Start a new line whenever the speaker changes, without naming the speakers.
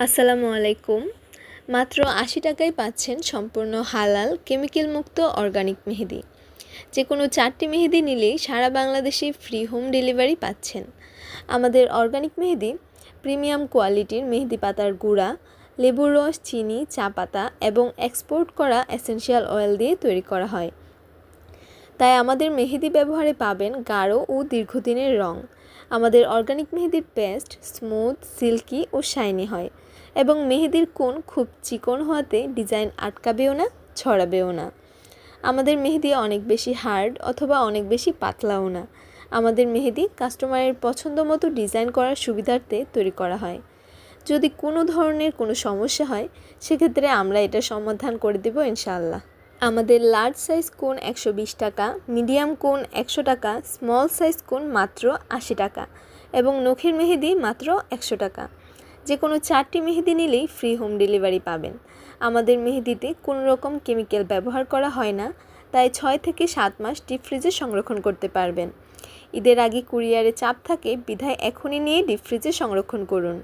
আসসালামু আলাইকুম। মাত্র ৮০ টাকায় পাচ্ছেন সম্পূর্ণ হালাল কেমিক্যাল মুক্ত অর্গানিক মেহেদি। যে কোনো 4টি মেহেদি নিলেই সারা বাংলাদেশে ফ্রি হোম ডেলিভারি পাচ্ছেন। আমাদের অর্গানিক মেহেদি প্রিমিয়াম কোয়ালিটির মেহেদি পাতার গুঁড়া, লেবুর রস, চিনি, চা পাতা এবং এক্সপোর্ট করা এসেনশিয়াল অয়েল দিয়ে তৈরি করা হয়। তাই আমাদের মেহেদি ব্যবহারে পাবেন গাঢ় ও দীর্ঘদিনের রং। আমাদের অর্গানিক মেহেদির পেস্ট স্মুথ, সিল্কি ও শাইনি হয় এবং মেহেদির কোণ খুব চিকন হওয়াতে ডিজাইন আটকাবেও না, ছড়াবেও না। আমাদের মেহেদি অনেক বেশি হার্ড অথবা অনেক বেশি পাতলাও না। আমাদের মেহেদি কাস্টমারের পছন্দ মতো ডিজাইন করার সুবিধার্থে তৈরি করা হয়। যদি কোনো ধরনের কোনো সমস্যা হয় সেক্ষেত্রে আমরা এটা সমাধান করে দেব ইনশাআল্লাহ। আমাদের লার্জ সাইজ কোন 120 টাকা, মিডিয়াম কোন 100 টাকা, স্মল সাইজ কোন মাত্র 80 টাকা এবং নখের মেহেদি মাত্র 100 টাকা। যে কোনো 4টি মেহেদি নিলেই ফ্রি হোম ডেলিভারি পাবেন। আমাদের মেহেদিতে কোনো রকম কেমিক্যাল ব্যবহার করা হয় না, তাই 6 থেকে 7 মাস ডিপ ফ্রিজে সংরক্ষণ করতে পারবেন। ঈদের আগে কুরিয়ারে চাপ থাকে, বিধায় এখনই নিয়ে ডিপ ফ্রিজে সংরক্ষণ করুন।